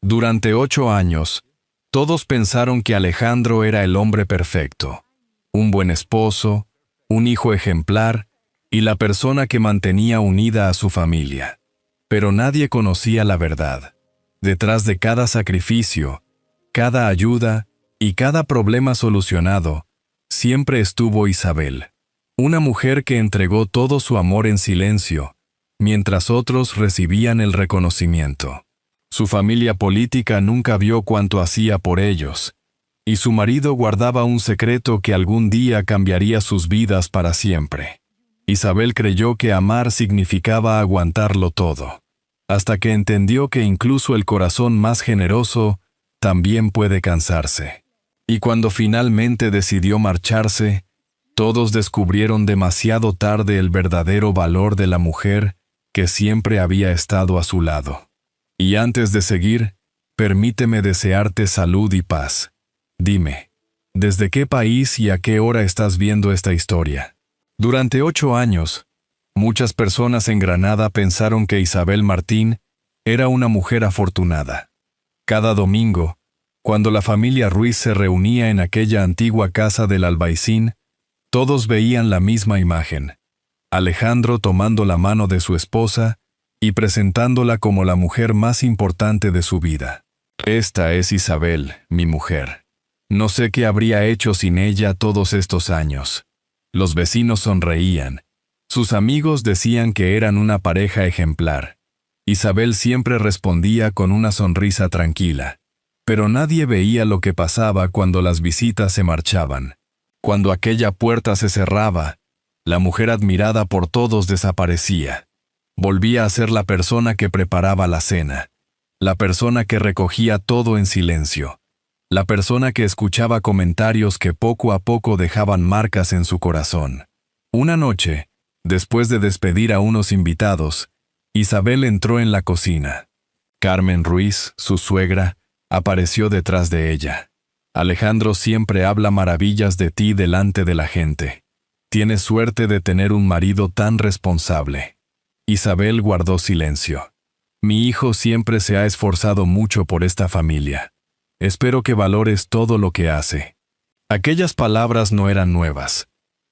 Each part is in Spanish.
Durante 8 años, todos pensaron que Alejandro era el hombre perfecto, un buen esposo, un hijo ejemplar y la persona que mantenía unida a su familia. Pero nadie conocía la verdad. Detrás de cada sacrificio, cada ayuda y cada problema solucionado, siempre estuvo Isabel, una mujer que entregó todo su amor en silencio, mientras otros recibían el reconocimiento. Su familia política nunca vio cuánto hacía por ellos, y su marido guardaba un secreto que algún día cambiaría sus vidas para siempre. Isabel creyó que amar significaba aguantarlo todo, hasta que entendió que incluso el corazón más generoso también puede cansarse. Y cuando finalmente decidió marcharse, todos descubrieron demasiado tarde el verdadero valor de la mujer que siempre había estado a su lado. Y antes de seguir, permíteme desearte salud y paz. Dime, ¿desde qué país y a qué hora estás viendo esta historia? Durante 8 años, muchas personas en Granada pensaron que Isabel Martín era una mujer afortunada. Cada domingo, cuando la familia Ruiz se reunía en aquella antigua casa del Albaicín, todos veían la misma imagen: Alejandro tomando la mano de su esposa y presentándola como la mujer más importante de su vida. Esta es Isabel, mi mujer. No sé qué habría hecho sin ella todos estos años. Los vecinos sonreían. Sus amigos decían que eran una pareja ejemplar. Isabel siempre respondía con una sonrisa tranquila. Pero nadie veía lo que pasaba cuando las visitas se marchaban. Cuando aquella puerta se cerraba, la mujer admirada por todos desaparecía. Volvía a ser la persona que preparaba la cena, la persona que recogía todo en silencio, la persona que escuchaba comentarios que poco a poco dejaban marcas en su corazón. Una noche, después de despedir a unos invitados, Isabel entró en la cocina. Carmen Ruiz, su suegra, apareció detrás de ella. Alejandro siempre habla maravillas de ti delante de la gente. Tienes suerte de tener un marido tan responsable. Isabel guardó silencio. Mi hijo siempre se ha esforzado mucho por esta familia. Espero que valores todo lo que hace. Aquellas palabras no eran nuevas.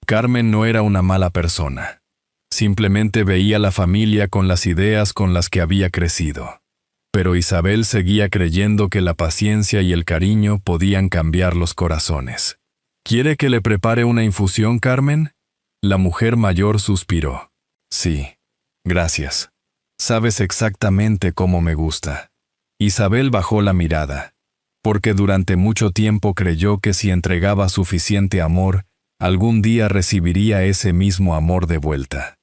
Carmen no era una mala persona. Simplemente veía la familia con las ideas con las que había crecido. Pero Isabel seguía creyendo que la paciencia y el cariño podían cambiar los corazones. ¿Quiere que le prepare una infusión, Carmen? La mujer mayor suspiró. Sí, gracias. Sabes exactamente cómo me gusta. Isabel bajó la mirada, porque durante mucho tiempo creyó que si entregaba suficiente amor, algún día recibiría ese mismo amor de vuelta.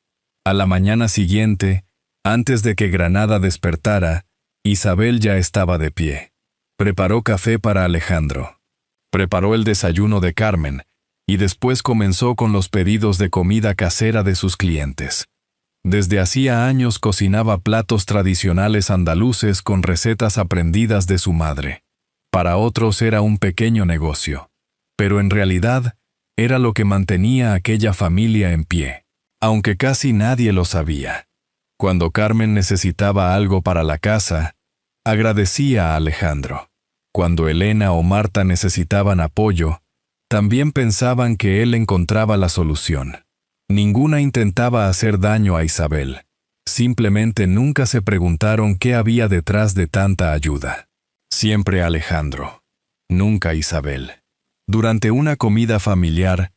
A la mañana siguiente, antes de que Granada despertara, Isabel ya estaba de pie. Preparó café para Alejandro. Preparó el desayuno de Carmen, y después comenzó con los pedidos de comida casera de sus clientes. Desde hacía años cocinaba platos tradicionales andaluces con recetas aprendidas de su madre. Para otros era un pequeño negocio, pero en realidad era lo que mantenía a aquella familia en pie, aunque casi nadie lo sabía. Cuando Carmen necesitaba algo para la casa, agradecía a Alejandro. Cuando Elena o Marta necesitaban apoyo, también pensaban que él encontraba la solución. Ninguna intentaba hacer daño a Isabel. Simplemente nunca se preguntaron qué había detrás de tanta ayuda. Siempre Alejandro, nunca Isabel. Durante una comida familiar,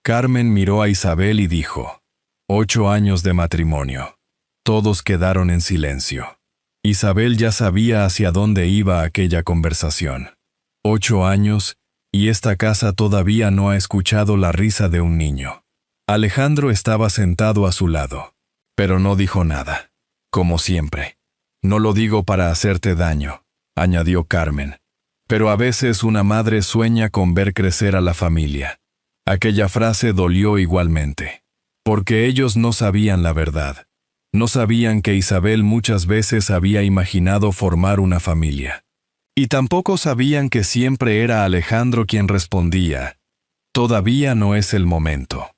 Carmen miró a Isabel y dijo: 8 años de matrimonio. Todos quedaron en silencio. Isabel ya sabía hacia dónde iba aquella conversación. 8 años, y esta casa todavía no ha escuchado la risa de un niño. Alejandro estaba sentado a su lado, pero no dijo nada. Como siempre. No lo digo para hacerte daño, añadió Carmen. Pero a veces una madre sueña con ver crecer a la familia. Aquella frase dolió igualmente. Porque ellos no sabían la verdad. No sabían que Isabel muchas veces había imaginado formar una familia. Y tampoco sabían que siempre era Alejandro quien respondía: todavía no es el momento.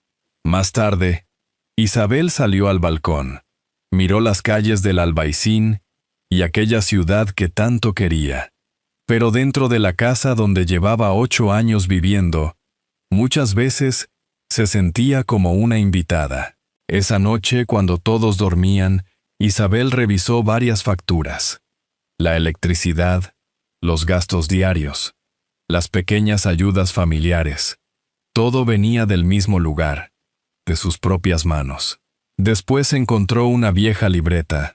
Más tarde, Isabel salió al balcón, miró las calles del Albaicín y aquella ciudad que tanto quería. Pero dentro de la casa donde llevaba 8 años viviendo, muchas veces se sentía como una invitada. Esa noche, cuando todos dormían, Isabel revisó varias facturas. La electricidad, los gastos diarios, las pequeñas ayudas familiares. Todo venía del mismo lugar, de sus propias manos. Después encontró una vieja libreta.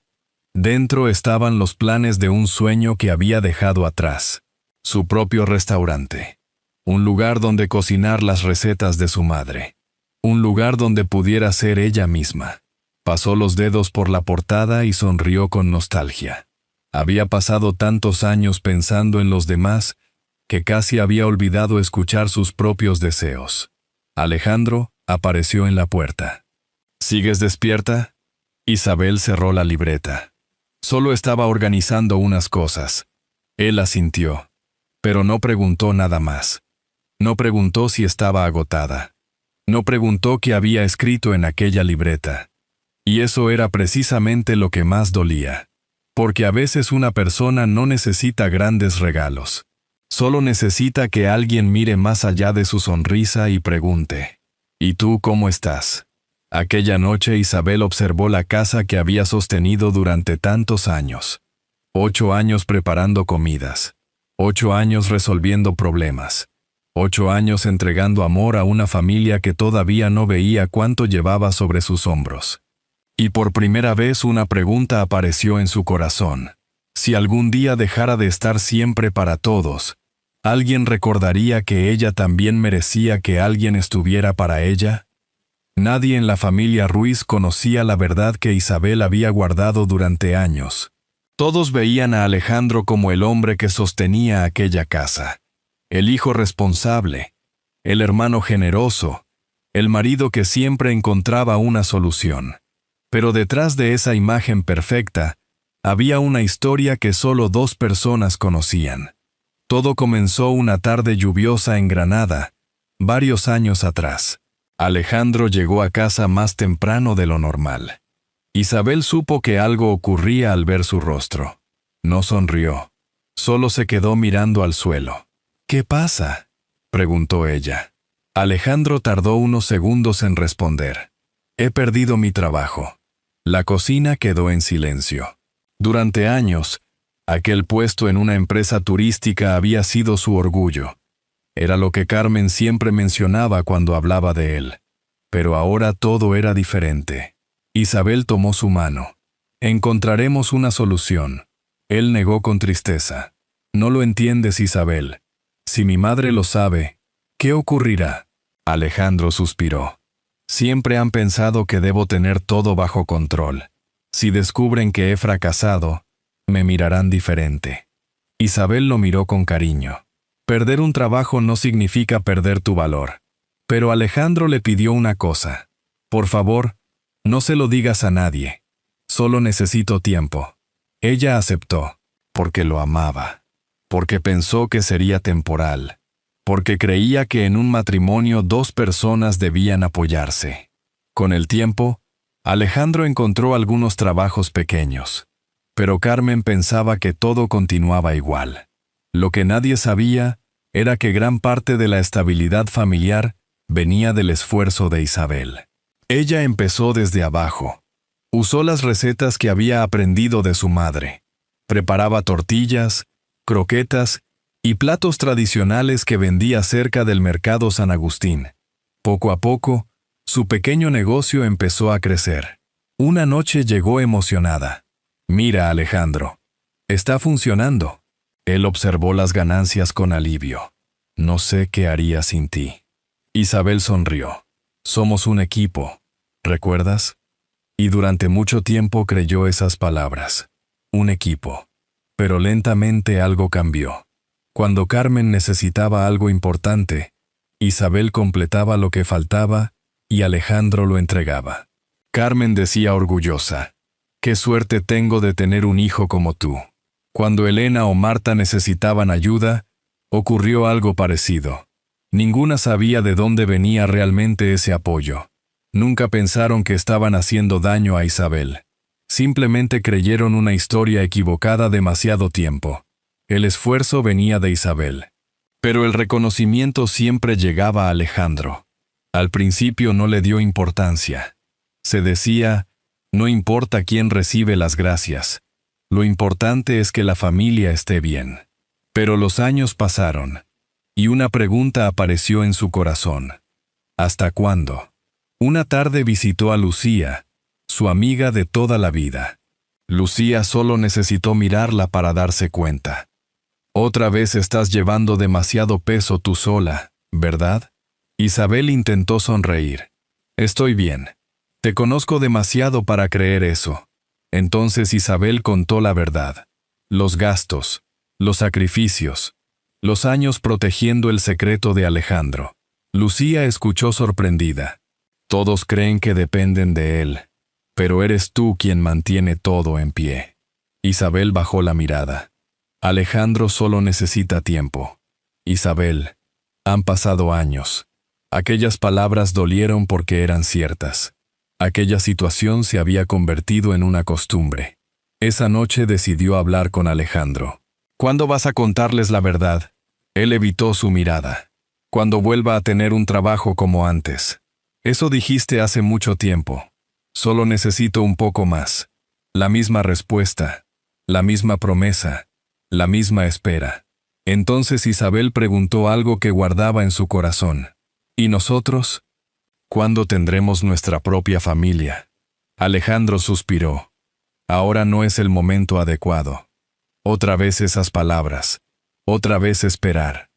Dentro estaban los planes de un sueño que había dejado atrás. Su propio restaurante. Un lugar donde cocinar las recetas de su madre. Un lugar donde pudiera ser ella misma. Pasó los dedos por la portada y sonrió con nostalgia. Había pasado tantos años pensando en los demás que casi había olvidado escuchar sus propios deseos. Alejandro apareció en la puerta. ¿Sigues despierta? Isabel cerró la libreta. Solo estaba organizando unas cosas. Él asintió, pero no preguntó nada más. No preguntó si estaba agotada. No preguntó qué había escrito en aquella libreta. Y eso era precisamente lo que más dolía. Porque a veces una persona no necesita grandes regalos. Solo necesita que alguien mire más allá de su sonrisa y pregunte: ¿y tú cómo estás? Aquella noche Isabel observó la casa que había sostenido durante tantos años. 8 años preparando comidas. 8 años resolviendo problemas. 8 años entregando amor a una familia que todavía no veía cuánto llevaba sobre sus hombros. Y por primera vez una pregunta apareció en su corazón. Si algún día dejara de estar siempre para todos, ¿alguien recordaría que ella también merecía que alguien estuviera para ella? Nadie en la familia Ruiz conocía la verdad que Isabel había guardado durante años. Todos veían a Alejandro como el hombre que sostenía aquella casa, el hijo responsable, el hermano generoso, el marido que siempre encontraba una solución. Pero detrás de esa imagen perfecta, había una historia que solo 2 personas conocían. Todo comenzó una tarde lluviosa en Granada, varios años atrás. Alejandro llegó a casa más temprano de lo normal. Isabel supo que algo ocurría al ver su rostro. No sonrió. Solo se quedó mirando al suelo. ¿Qué pasa?, preguntó ella. Alejandro tardó unos segundos en responder. He perdido mi trabajo. La cocina quedó en silencio. Durante años, aquel puesto en una empresa turística había sido su orgullo. Era lo que Carmen siempre mencionaba cuando hablaba de él. Pero ahora todo era diferente. Isabel tomó su mano. Encontraremos una solución. Él negó con tristeza. No lo entiendes, Isabel. Si mi madre lo sabe, ¿qué ocurrirá? Alejandro suspiró. Siempre han pensado que debo tener todo bajo control. Si descubren que he fracasado, me mirarán diferente. Isabel lo miró con cariño. Perder un trabajo no significa perder tu valor. Pero Alejandro le pidió una cosa. Por favor, no se lo digas a nadie. Solo necesito tiempo. Ella aceptó, porque lo amaba. Porque pensó que sería temporal. Porque creía que en un matrimonio 2 personas debían apoyarse. Con el tiempo, Alejandro encontró algunos trabajos pequeños. Pero Carmen pensaba que todo continuaba igual. Lo que nadie sabía era que gran parte de la estabilidad familiar venía del esfuerzo de Isabel. Ella empezó desde abajo. Usó las recetas que había aprendido de su madre. Preparaba tortillas, croquetas y platos tradicionales que vendía cerca del mercado San Agustín. Poco a poco, su pequeño negocio empezó a crecer. Una noche llegó emocionada. Mira, Alejandro, está funcionando. Él observó las ganancias con alivio. No sé qué haría sin ti. Isabel sonrió. Somos un equipo, ¿recuerdas? Y durante mucho tiempo creyó esas palabras. Un equipo. Pero lentamente algo cambió. Cuando Carmen necesitaba algo importante, Isabel completaba lo que faltaba y Alejandro lo entregaba. Carmen decía orgullosa: «Qué suerte tengo de tener un hijo como tú». Cuando Elena o Marta necesitaban ayuda, ocurrió algo parecido. Ninguna sabía de dónde venía realmente ese apoyo. Nunca pensaron que estaban haciendo daño a Isabel. Simplemente creyeron una historia equivocada demasiado tiempo. El esfuerzo venía de Isabel. Pero el reconocimiento siempre llegaba a Alejandro. Al principio no le dio importancia. Se decía, no importa quién recibe las gracias. Lo importante es que la familia esté bien. Pero los años pasaron. Y una pregunta apareció en su corazón. ¿Hasta cuándo? Una tarde visitó a Lucía, su amiga de toda la vida. Lucía solo necesitó mirarla para darse cuenta. Otra vez estás llevando demasiado peso tú sola, ¿verdad? Isabel intentó sonreír. Estoy bien. Te conozco demasiado para creer eso. Entonces Isabel contó la verdad. Los gastos, los sacrificios, los años protegiendo el secreto de Alejandro. Lucía escuchó sorprendida. Todos creen que dependen de él, pero eres tú quien mantiene todo en pie. Isabel bajó la mirada. Alejandro solo necesita tiempo. Isabel, han pasado años. Aquellas palabras dolieron porque eran ciertas. Aquella situación se había convertido en una costumbre. Esa noche decidió hablar con Alejandro. ¿Cuándo vas a contarles la verdad? Él evitó su mirada. Cuando vuelva a tener un trabajo como antes. Eso dijiste hace mucho tiempo. Solo necesito un poco más. La misma respuesta. La misma promesa. La misma espera. Entonces Isabel preguntó algo que guardaba en su corazón. ¿Y nosotros? ¿Cuándo tendremos nuestra propia familia? Alejandro suspiró. Ahora no es el momento adecuado. Otra vez esas palabras. Otra vez esperar.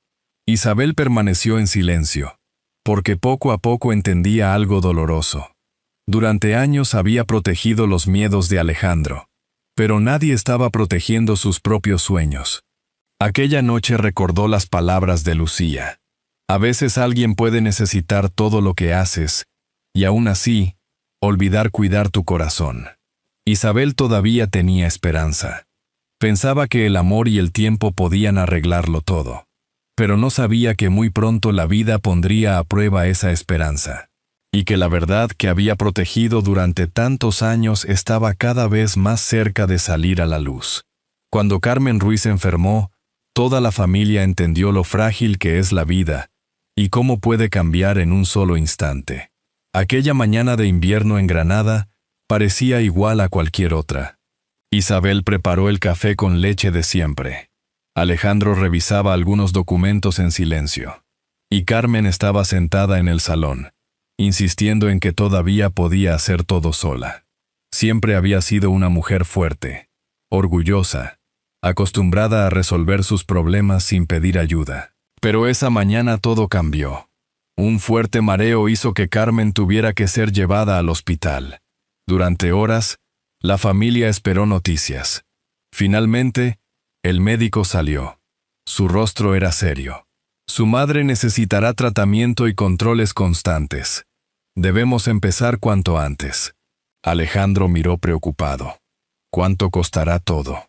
Isabel permaneció en silencio, porque poco a poco entendía algo doloroso. Durante años había protegido los miedos de Alejandro, pero nadie estaba protegiendo sus propios sueños. Aquella noche recordó las palabras de Lucía. A veces alguien puede necesitar todo lo que haces, y aún así, olvidar cuidar tu corazón. Isabel todavía tenía esperanza. Pensaba que el amor y el tiempo podían arreglarlo todo, pero no sabía que muy pronto la vida pondría a prueba esa esperanza, y que la verdad que había protegido durante tantos años estaba cada vez más cerca de salir a la luz. Cuando Carmen Ruiz enfermó, toda la familia entendió lo frágil que es la vida, y cómo puede cambiar en un solo instante. Aquella mañana de invierno en Granada parecía igual a cualquier otra. Isabel preparó el café con leche de siempre. Alejandro revisaba algunos documentos en silencio. Y Carmen estaba sentada en el salón, insistiendo en que todavía podía hacer todo sola. Siempre había sido una mujer fuerte, orgullosa, acostumbrada a resolver sus problemas sin pedir ayuda. Pero esa mañana todo cambió. Un fuerte mareo hizo que Carmen tuviera que ser llevada al hospital. Durante horas, la familia esperó noticias. Finalmente, el médico salió. Su rostro era serio. Su madre necesitará tratamiento y controles constantes. Debemos empezar cuanto antes. Alejandro miró preocupado. ¿Cuánto costará todo?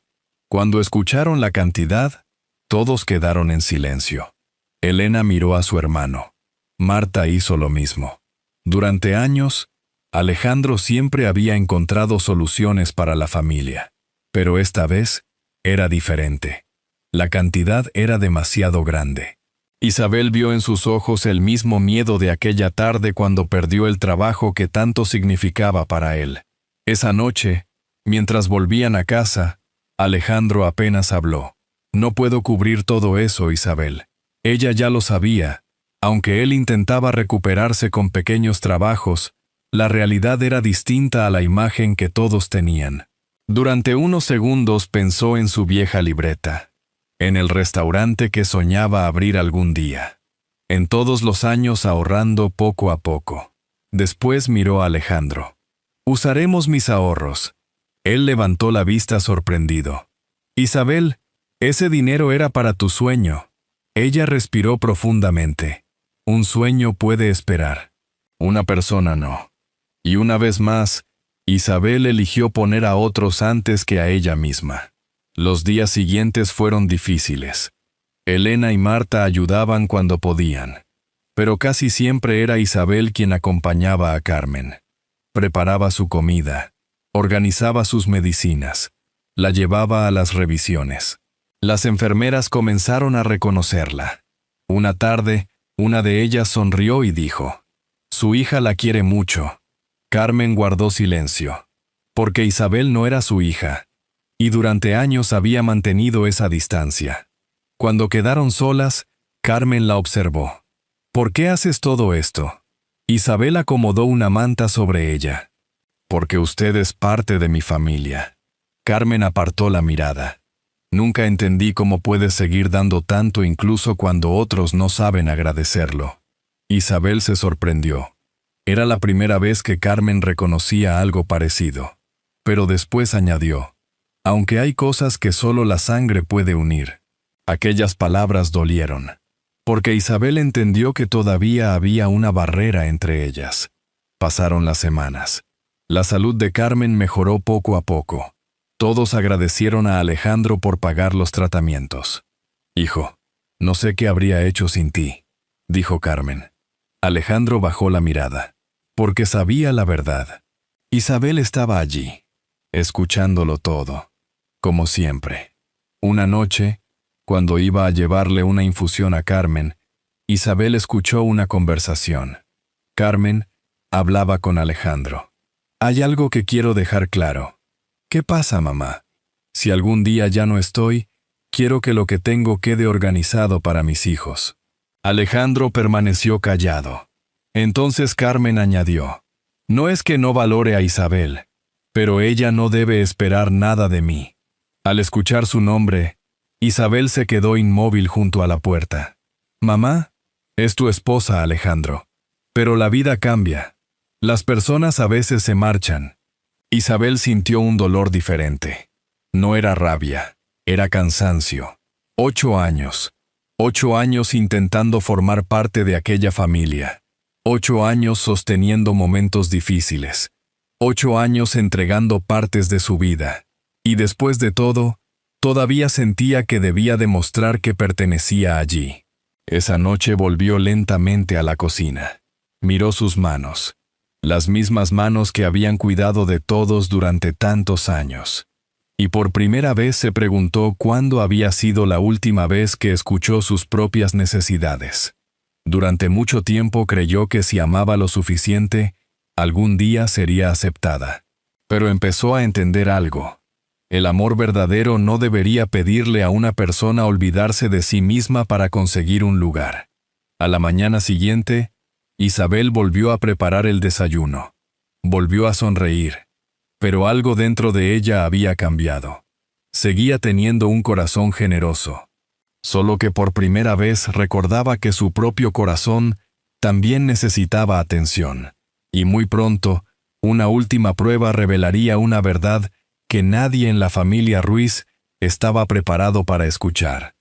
Cuando escucharon la cantidad, todos quedaron en silencio. Elena miró a su hermano. Marta hizo lo mismo. Durante años, Alejandro siempre había encontrado soluciones para la familia. Pero esta vez, era diferente. La cantidad era demasiado grande. Isabel vio en sus ojos el mismo miedo de aquella tarde cuando perdió el trabajo que tanto significaba para él. Esa noche, mientras volvían a casa, Alejandro apenas habló. No puedo cubrir todo eso, Isabel. Ella ya lo sabía. Aunque él intentaba recuperarse con pequeños trabajos, la realidad era distinta a la imagen que todos tenían. Durante unos segundos pensó en su vieja libreta, en el restaurante que soñaba abrir algún día, en todos los años ahorrando poco a poco. Después miró a Alejandro. «Usaremos mis ahorros». Él levantó la vista sorprendido. «Isabel, ese dinero era para tu sueño». Ella respiró profundamente. Un sueño puede esperar. Una persona no. Y una vez más, Isabel eligió poner a otros antes que a ella misma. Los días siguientes fueron difíciles. Elena y Marta ayudaban cuando podían. Pero casi siempre era Isabel quien acompañaba a Carmen. Preparaba su comida, Organizaba sus medicinas. La llevaba a las revisiones. Las enfermeras comenzaron a reconocerla. Una tarde, una de ellas sonrió y dijo: «Su hija la quiere mucho». Carmen guardó silencio, porque Isabel no era su hija, y durante años había mantenido esa distancia. Cuando quedaron solas, Carmen la observó. «¿Por qué haces todo esto?». Isabel acomodó una manta sobre ella. «Porque usted es parte de mi familia». Carmen apartó la mirada. «Nunca entendí cómo puedes seguir dando tanto incluso cuando otros no saben agradecerlo». Isabel se sorprendió. Era la primera vez que Carmen reconocía algo parecido. Pero después añadió: «Aunque hay cosas que solo la sangre puede unir». Aquellas palabras dolieron, porque Isabel entendió que todavía había una barrera entre ellas. Pasaron las semanas. La salud de Carmen mejoró poco a poco. Todos agradecieron a Alejandro por pagar los tratamientos. «Hijo, no sé qué habría hecho sin ti», dijo Carmen. Alejandro bajó la mirada, porque sabía la verdad. Isabel estaba allí, escuchándolo todo, como siempre. Una noche, cuando iba a llevarle una infusión a Carmen, Isabel escuchó una conversación. Carmen hablaba con Alejandro. «Hay algo que quiero dejar claro». «¿Qué pasa, mamá? Si algún día ya no estoy, quiero que lo que tengo quede organizado para mis hijos». Alejandro permaneció callado. Entonces Carmen añadió: «No es que no valore a Isabel, pero ella no debe esperar nada de mí». Al escuchar su nombre, Isabel se quedó inmóvil junto a la puerta. «Mamá, es tu esposa, Alejandro. Pero la vida cambia. Las personas a veces se marchan». Isabel sintió un dolor diferente. No era rabia, era cansancio. 8 años. 8 años intentando formar parte de aquella familia. 8 años sosteniendo momentos difíciles. 8 años entregando partes de su vida. Y después de todo, todavía sentía que debía demostrar que pertenecía allí. Esa noche volvió lentamente a la cocina. Miró sus manos. Las mismas manos que habían cuidado de todos durante tantos años. Y por primera vez se preguntó cuándo había sido la última vez que escuchó sus propias necesidades. Durante mucho tiempo creyó que si amaba lo suficiente, algún día sería aceptada. Pero empezó a entender algo. El amor verdadero no debería pedirle a una persona olvidarse de sí misma para conseguir un lugar. A la mañana siguiente, Isabel volvió a preparar el desayuno. Volvió a sonreír. Pero algo dentro de ella había cambiado. Seguía teniendo un corazón generoso. Solo que por primera vez recordaba que su propio corazón también necesitaba atención. Y muy pronto, una última prueba revelaría una verdad que nadie en la familia Ruiz estaba preparado para escuchar.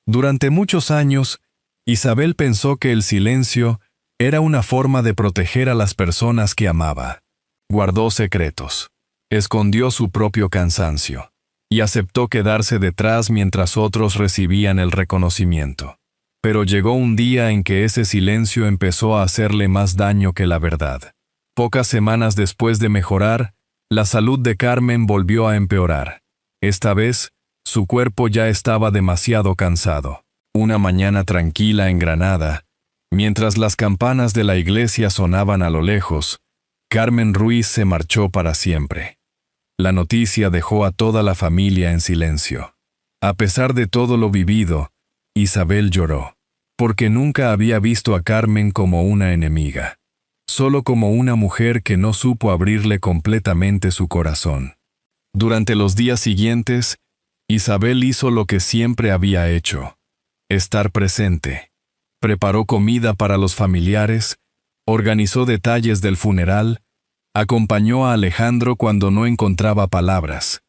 Durante muchos años, Isabel pensó que el silencio era una forma de proteger a las personas que amaba. Guardó secretos. Escondió su propio cansancio y aceptó quedarse detrás mientras otros recibían el reconocimiento. Pero llegó un día en que ese silencio empezó a hacerle más daño que la verdad. Pocas semanas después de mejorar, la salud de Carmen volvió a empeorar. Esta vez, su cuerpo ya estaba demasiado cansado. Una mañana tranquila en Granada, mientras las campanas de la iglesia sonaban a lo lejos, Carmen Ruiz se marchó para siempre. La noticia dejó a toda la familia en silencio. A pesar de todo lo vivido, Isabel lloró, porque nunca había visto a Carmen como una enemiga, solo como una mujer que no supo abrirle completamente su corazón. Durante los días siguientes, Isabel hizo lo que siempre había hecho: estar presente. Preparó comida para los familiares, organizó detalles del funeral, acompañó a Alejandro cuando no encontraba palabras.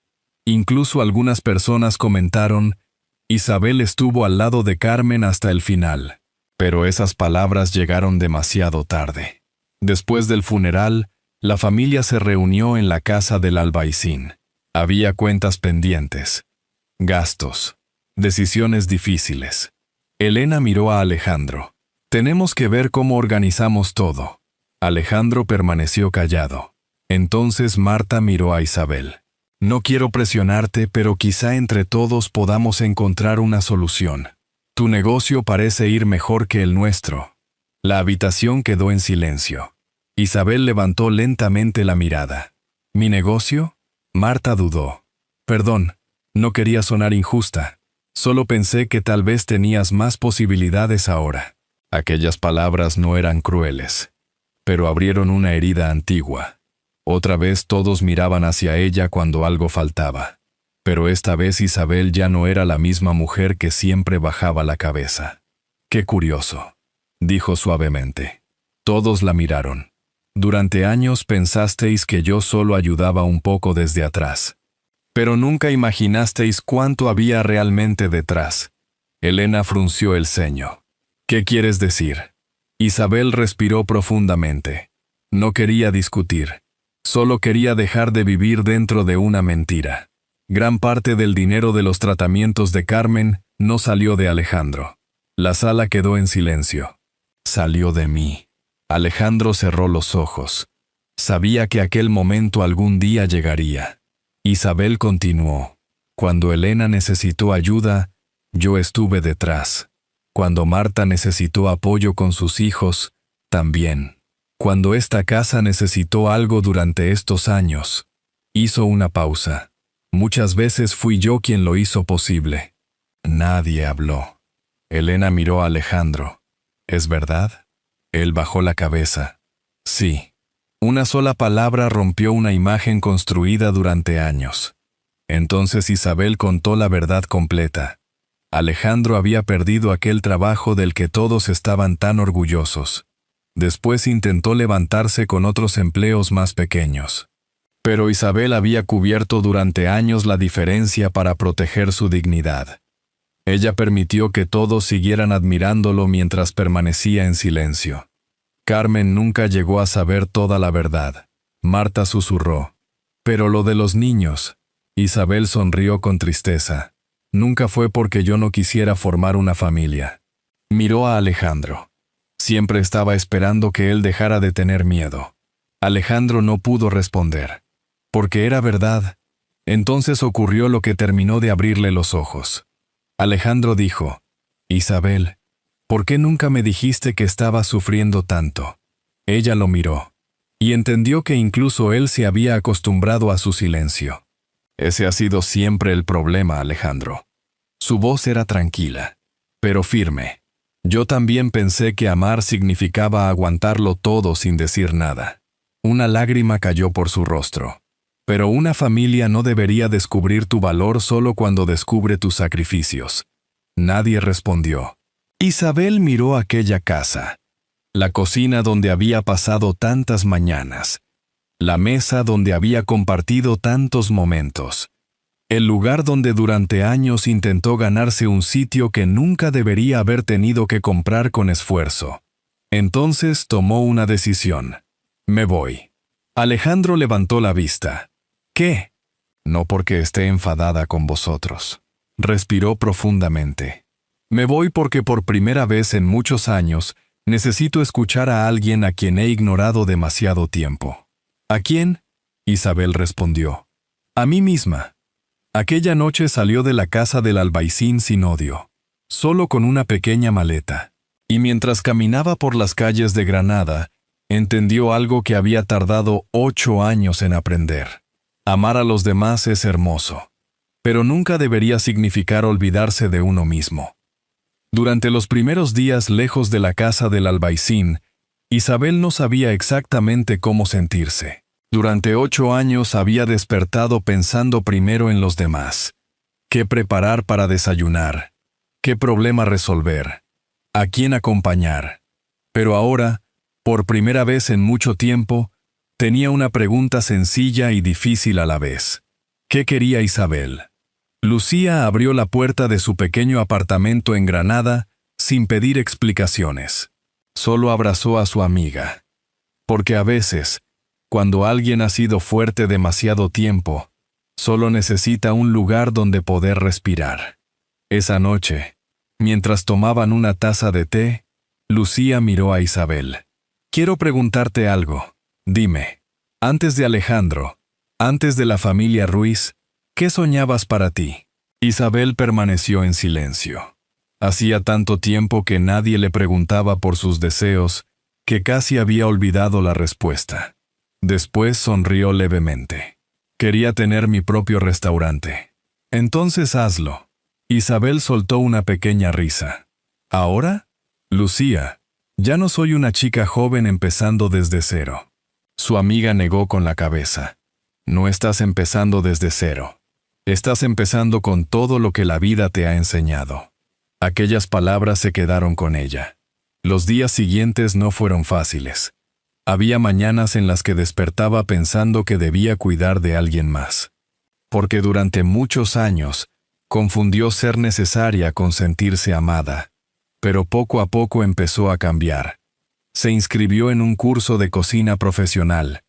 Incluso algunas personas comentaron: Isabel estuvo al lado de Carmen hasta el final. Pero esas palabras llegaron demasiado tarde. Después del funeral, la familia se reunió en la casa del albaicín. Había cuentas pendientes, gastos, decisiones difíciles. Elena miró a Alejandro. «Tenemos que ver cómo organizamos todo». Alejandro permaneció callado. Entonces Marta miró a Isabel. No quiero presionarte, pero quizá entre todos podamos encontrar una solución. Tu negocio parece ir mejor que el nuestro. La habitación quedó en silencio. Isabel levantó lentamente la mirada. ¿Mi negocio? Marta dudó. Perdón, no quería sonar injusta. Solo pensé que tal vez tenías más posibilidades ahora. Aquellas palabras no eran crueles, pero abrieron una herida antigua. Otra vez todos miraban hacia ella cuando algo faltaba. Pero esta vez Isabel ya no era la misma mujer que siempre bajaba la cabeza. «Qué curioso», dijo suavemente. Todos la miraron. «Durante años pensasteis que yo solo ayudaba un poco desde atrás. Pero nunca imaginasteis cuánto había realmente detrás». Elena frunció el ceño. «¿Qué quieres decir?» Isabel respiró profundamente. No quería discutir. Solo quería dejar de vivir dentro de una mentira. Gran parte del dinero de los tratamientos de Carmen no salió de Alejandro. La sala quedó en silencio. Salió de mí. Alejandro cerró los ojos. Sabía que aquel momento algún día llegaría. Isabel continuó. Cuando Elena necesitó ayuda, yo estuve detrás. Cuando Marta necesitó apoyo con sus hijos, también. Cuando esta casa necesitó algo durante estos años, hizo una pausa. Muchas veces fui yo quien lo hizo posible. Nadie habló. Elena miró a Alejandro. ¿Es verdad? Él bajó la cabeza. Sí. Una sola palabra rompió una imagen construida durante años. Entonces Isabel contó la verdad completa. Alejandro había perdido aquel trabajo del que todos estaban tan orgullosos. Después intentó levantarse con otros empleos más pequeños. Pero Isabel había cubierto durante años la diferencia para proteger su dignidad. Ella permitió que todos siguieran admirándolo mientras permanecía en silencio. Carmen nunca llegó a saber toda la verdad. Marta susurró. Pero lo de los niños. Isabel sonrió con tristeza. Nunca fue porque yo no quisiera formar una familia. Miró a Alejandro. Siempre estaba esperando que él dejara de tener miedo. Alejandro no pudo responder. Porque era verdad. Entonces ocurrió lo que terminó de abrirle los ojos. Alejandro dijo, Isabel, ¿por qué nunca me dijiste que estabas sufriendo tanto? Ella lo miró. Y entendió que incluso él se había acostumbrado a su silencio. Ese ha sido siempre el problema, Alejandro. Su voz era tranquila, pero firme. Yo también pensé que amar significaba aguantarlo todo sin decir nada. Una lágrima cayó por su rostro. Pero una familia no debería descubrir tu valor solo cuando descubre tus sacrificios. Nadie respondió. Isabel miró aquella casa. La cocina donde había pasado tantas mañanas. La mesa donde había compartido tantos momentos. El lugar donde durante años intentó ganarse un sitio que nunca debería haber tenido que comprar con esfuerzo. Entonces tomó una decisión. Me voy. Alejandro levantó la vista. ¿Qué? No porque esté enfadada con vosotros. Respiró profundamente. Me voy porque por primera vez en muchos años necesito escuchar a alguien a quien he ignorado demasiado tiempo. ¿A quién? Isabel respondió. A mí misma. Aquella noche salió de la casa del albaicín sin odio, solo con una pequeña maleta. Y mientras caminaba por las calles de Granada, entendió algo que había tardado 8 años en aprender. Amar a los demás es hermoso, pero nunca debería significar olvidarse de uno mismo. Durante los primeros días lejos de la casa del albaicín, Isabel no sabía exactamente cómo sentirse. Durante 8 años había despertado pensando primero en los demás. ¿Qué preparar para desayunar? ¿Qué problema resolver? ¿A quién acompañar? Pero ahora, por primera vez en mucho tiempo, tenía una pregunta sencilla y difícil a la vez. ¿Qué quería Isabel? Lucía abrió la puerta de su pequeño apartamento en Granada sin pedir explicaciones. Solo abrazó a su amiga. Porque a veces, cuando alguien ha sido fuerte demasiado tiempo, solo necesita un lugar donde poder respirar. Esa noche, mientras tomaban una taza de té, Lucía miró a Isabel. Quiero preguntarte algo. Dime, Antes de Alejandro, antes de la familia Ruiz, ¿qué soñabas para ti? Isabel permaneció en silencio. Hacía tanto tiempo que nadie le preguntaba por sus deseos, que casi había olvidado la respuesta. Después sonrió levemente. Quería tener mi propio restaurante. Entonces hazlo. Isabel soltó una pequeña risa. ¿Ahora? Lucía, ya no soy una chica joven empezando desde cero. Su amiga negó con la cabeza. No estás empezando desde cero. Estás empezando con todo lo que la vida te ha enseñado. Aquellas palabras se quedaron con ella. Los días siguientes no fueron fáciles. Había mañanas en las que despertaba pensando que debía cuidar de alguien más. Porque durante muchos años, confundió ser necesaria con sentirse amada. Pero poco a poco empezó a cambiar. Se inscribió en un curso de cocina profesional.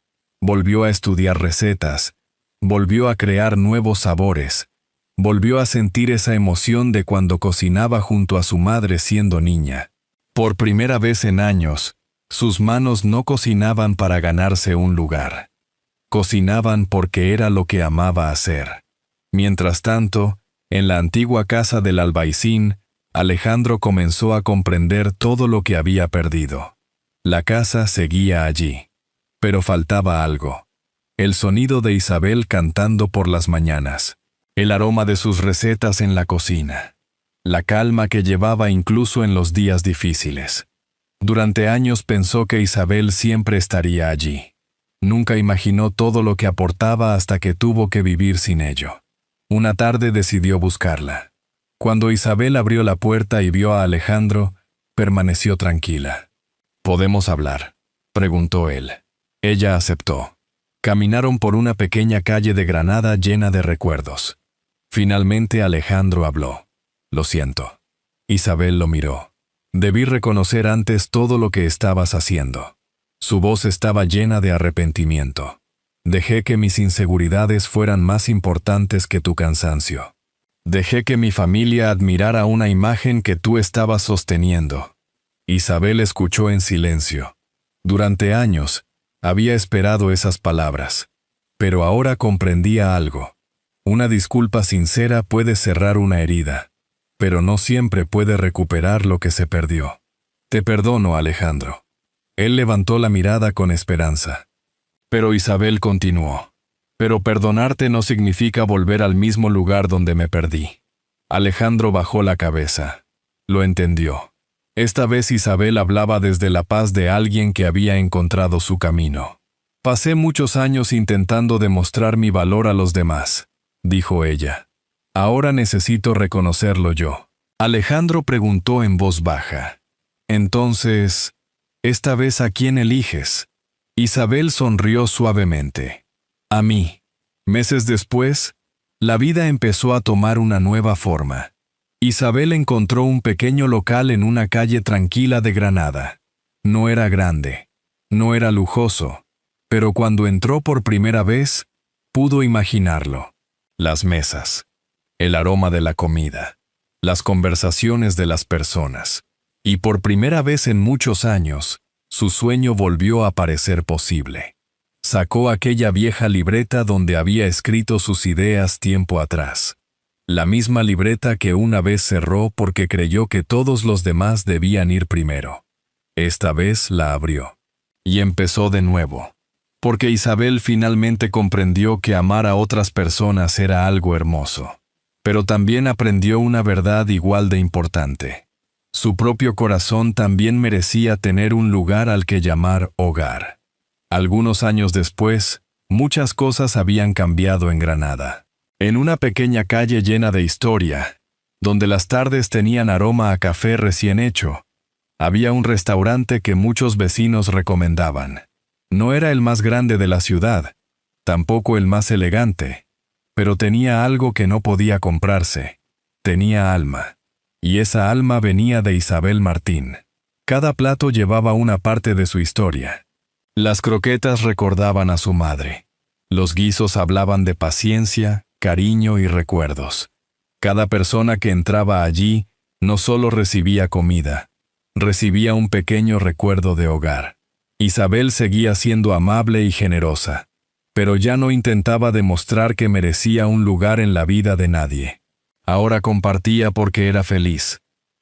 Volvió a estudiar recetas. Volvió a crear nuevos sabores. Volvió a sentir esa emoción de cuando cocinaba junto a su madre siendo niña. Por primera vez en años, sus manos no cocinaban para ganarse un lugar. Cocinaban porque era lo que amaba hacer. Mientras tanto, en la antigua casa del Albaicín, Alejandro comenzó a comprender todo lo que había perdido. La casa seguía allí. Pero faltaba algo. El sonido de Isabel cantando por las mañanas. El aroma de sus recetas en la cocina. La calma que llevaba incluso en los días difíciles. Durante años pensó que Isabel siempre estaría allí. Nunca imaginó todo lo que aportaba hasta que tuvo que vivir sin ello. Una tarde decidió buscarla. Cuando Isabel abrió la puerta y vio a Alejandro, permaneció tranquila. ¿Podemos hablar?, preguntó él. Ella aceptó. Caminaron por una pequeña calle de Granada llena de recuerdos. Finalmente Alejandro habló. Lo siento. Isabel lo miró. Debí reconocer antes todo lo que estabas haciendo. Su voz estaba llena de arrepentimiento. Dejé que mis inseguridades fueran más importantes que tu cansancio. Dejé que mi familia admirara una imagen que tú estabas sosteniendo. Isabel escuchó en silencio. Durante años, había esperado esas palabras. Pero ahora comprendía algo. Una disculpa sincera puede cerrar una herida, pero no siempre puede recuperar lo que se perdió. Te perdono, Alejandro. Él levantó la mirada con esperanza. Pero Isabel continuó. Pero perdonarte no significa volver al mismo lugar donde me perdí. Alejandro bajó la cabeza. Lo entendió. Esta vez Isabel hablaba desde la paz de alguien que había encontrado su camino. Pasé muchos años intentando demostrar mi valor a los demás, dijo ella. Ahora necesito reconocerlo yo. Alejandro preguntó en voz baja. Entonces, ¿esta vez a quién eliges? Isabel sonrió suavemente. A mí. Meses después, la vida empezó a tomar una nueva forma. Isabel encontró un pequeño local en una calle tranquila de Granada. No era grande, no era lujoso, pero cuando entró por primera vez, pudo imaginarlo. Las mesas, el aroma de la comida, las conversaciones de las personas. Y por primera vez en muchos años, su sueño volvió a parecer posible. Sacó aquella vieja libreta donde había escrito sus ideas tiempo atrás. La misma libreta que una vez cerró porque creyó que todos los demás debían ir primero. Esta vez la abrió. Y empezó de nuevo. Porque Isabel finalmente comprendió que amar a otras personas era algo hermoso. Pero también aprendió una verdad igual de importante. Su propio corazón también merecía tener un lugar al que llamar hogar. Algunos años después, muchas cosas habían cambiado en Granada. En una pequeña calle llena de historia, donde las tardes tenían aroma a café recién hecho, había un restaurante que muchos vecinos recomendaban. No era el más grande de la ciudad, tampoco el más elegante, pero tenía algo que no podía comprarse. Tenía alma. Y esa alma venía de Isabel Martín. Cada plato llevaba una parte de su historia. Las croquetas recordaban a su madre. Los guisos hablaban de paciencia, cariño y recuerdos. Cada persona que entraba allí no solo recibía comida, recibía un pequeño recuerdo de hogar. Isabel seguía siendo amable y generosa, pero ya no intentaba demostrar que merecía un lugar en la vida de nadie. Ahora compartía porque era feliz.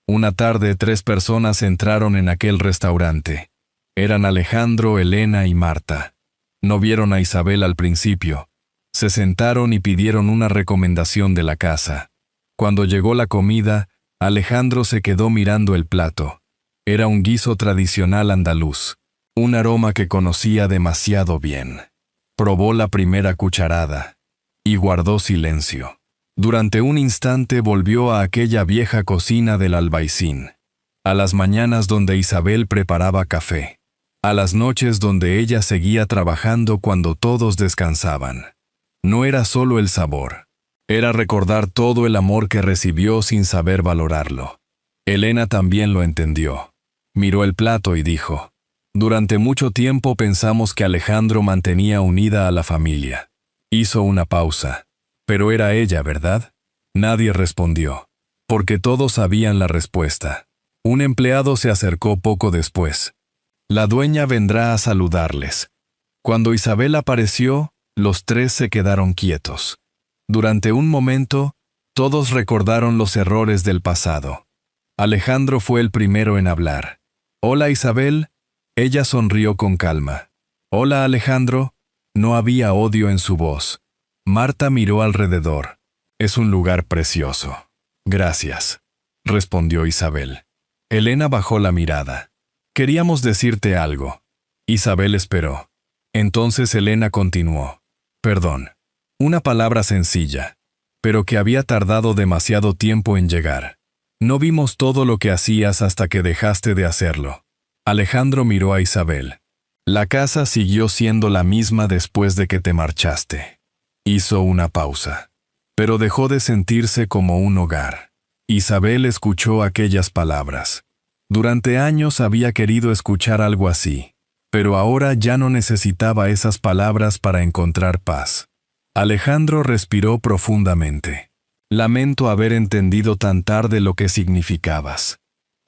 Una tarde 3 personas entraron en aquel restaurante. Eran Alejandro, Elena y Marta. No vieron a Isabel al principio. Se sentaron y pidieron una recomendación de la casa. Cuando llegó la comida, Alejandro se quedó mirando el plato. Era un guiso tradicional andaluz, un aroma que conocía demasiado bien. Probó la primera cucharada y guardó silencio. Durante un instante volvió a aquella vieja cocina del Albaicín, a las mañanas donde Isabel preparaba café, a las noches donde ella seguía trabajando cuando todos descansaban. No era solo el sabor, era recordar todo el amor que recibió sin saber valorarlo. Elena también lo entendió. Miró el plato y dijo: «Durante mucho tiempo pensamos que Alejandro mantenía unida a la familia». Hizo una pausa. Pero era ella, ¿verdad? Nadie respondió, porque todos sabían la respuesta. Un empleado se acercó poco después. «La dueña vendrá a saludarles». Cuando Isabel apareció, los 3 se quedaron quietos. Durante un momento, todos recordaron los errores del pasado. Alejandro fue el primero en hablar. «Hola, Isabel». Ella sonrió con calma. «Hola, Alejandro». No había odio en su voz. Marta miró alrededor. «Es un lugar precioso». «Gracias», respondió Isabel. Elena bajó la mirada. «Queríamos decirte algo». Isabel esperó. Entonces Elena continuó. «Perdón». Una palabra sencilla, pero que había tardado demasiado tiempo en llegar. No vimos todo lo que hacías hasta que dejaste de hacerlo. Alejandro miró a Isabel. «La casa siguió siendo la misma después de que te marchaste». Hizo una pausa, pero dejó de sentirse como un hogar. Isabel escuchó aquellas palabras. Durante años había querido escuchar algo así, pero ahora ya no necesitaba esas palabras para encontrar paz. Alejandro respiró profundamente. «Lamento haber entendido tan tarde lo que significabas».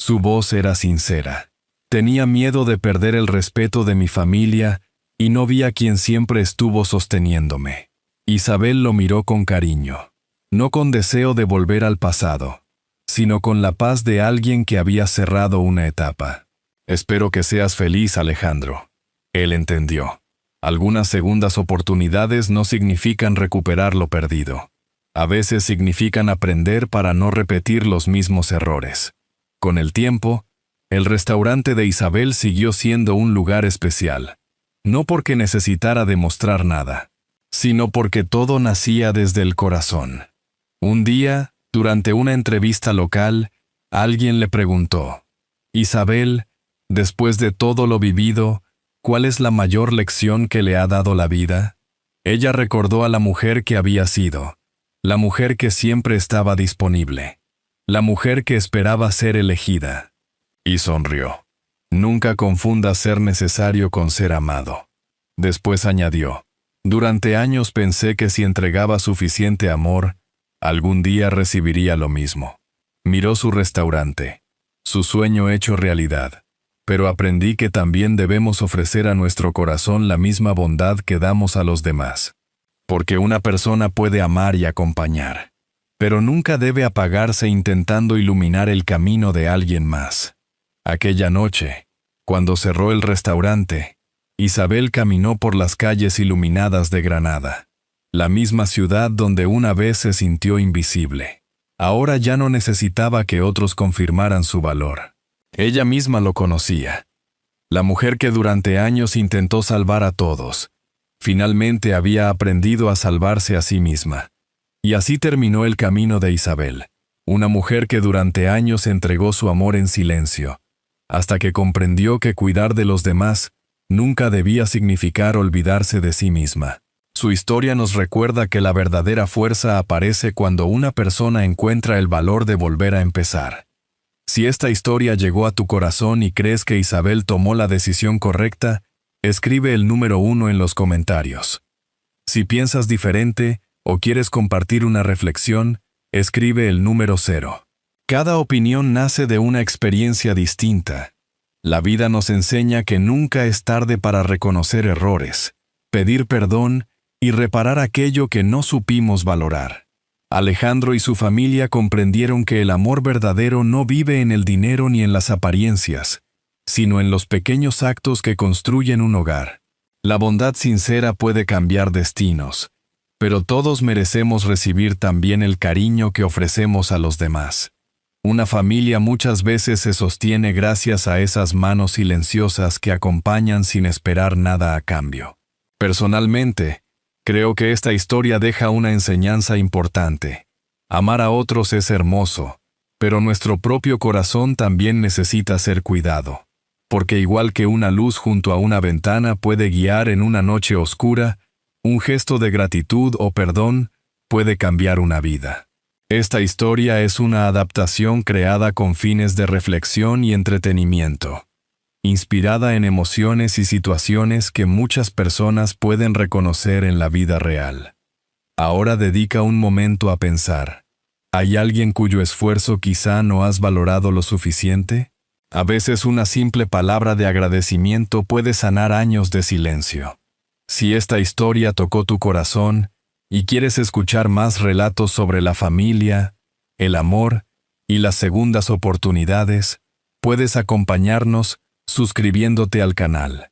Su voz era sincera. «Tenía miedo de perder el respeto de mi familia y no vi a quien siempre estuvo sosteniéndome». Isabel lo miró con cariño, no con deseo de volver al pasado, sino con la paz de alguien que había cerrado una etapa. «Espero que seas feliz, Alejandro». Él entendió. Algunas segundas oportunidades no significan recuperar lo perdido. A veces significan aprender para no repetir los mismos errores. Con el tiempo, el restaurante de Isabel siguió siendo un lugar especial, no porque necesitara demostrar nada, sino porque todo nacía desde el corazón. Un día, durante una entrevista local, alguien le preguntó: «Isabel, después de todo lo vivido, ¿cuál es la mayor lección que le ha dado la vida?». Ella recordó a la mujer que había sido, la mujer que siempre estaba disponible, la mujer que esperaba ser elegida. Y sonrió. «Nunca confunda ser necesario con ser amado». Después añadió: «Durante años pensé que si entregaba suficiente amor, algún día recibiría lo mismo». Miró su restaurante, su sueño hecho realidad, pero aprendí que también debemos ofrecer a nuestro corazón la misma bondad que damos a los demás. Porque una persona puede amar y acompañar, pero nunca debe apagarse intentando iluminar el camino de alguien más. Aquella noche, cuando cerró el restaurante, Isabel caminó por las calles iluminadas de Granada, la misma ciudad donde una vez se sintió invisible. Ahora ya no necesitaba que otros confirmaran su valor. Ella misma lo conocía. La mujer que durante años intentó salvar a todos, finalmente había aprendido a salvarse a sí misma. Y así terminó el camino de Isabel, una mujer que durante años entregó su amor en silencio, hasta que comprendió que cuidar de los demás nunca debía significar olvidarse de sí misma. Su historia nos recuerda que la verdadera fuerza aparece cuando una persona encuentra el valor de volver a empezar. Si esta historia llegó a tu corazón y crees que Isabel tomó la decisión correcta, escribe el número 1 en los comentarios. Si piensas diferente o quieres compartir una reflexión, escribe el número 0. Cada opinión nace de una experiencia distinta. La vida nos enseña que nunca es tarde para reconocer errores, pedir perdón y reparar aquello que no supimos valorar. Alejandro y su familia comprendieron que el amor verdadero no vive en el dinero ni en las apariencias, sino en los pequeños actos que construyen un hogar. La bondad sincera puede cambiar destinos, pero todos merecemos recibir también el cariño que ofrecemos a los demás. Una familia muchas veces se sostiene gracias a esas manos silenciosas que acompañan sin esperar nada a cambio. Personalmente, creo que esta historia deja una enseñanza importante. Amar a otros es hermoso, pero nuestro propio corazón también necesita ser cuidado. Porque igual que una luz junto a una ventana puede guiar en una noche oscura, un gesto de gratitud o perdón puede cambiar una vida. Esta historia es una adaptación creada con fines de reflexión y entretenimiento, inspirada en emociones y situaciones que muchas personas pueden reconocer en la vida real. Ahora dedica un momento a pensar. ¿Hay alguien cuyo esfuerzo quizá no has valorado lo suficiente? A veces una simple palabra de agradecimiento puede sanar años de silencio. Si esta historia tocó tu corazón y quieres escuchar más relatos sobre la familia, el amor y las segundas oportunidades, puedes acompañarnos suscribiéndote al canal.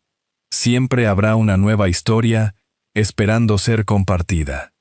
Siempre habrá una nueva historia esperando ser compartida.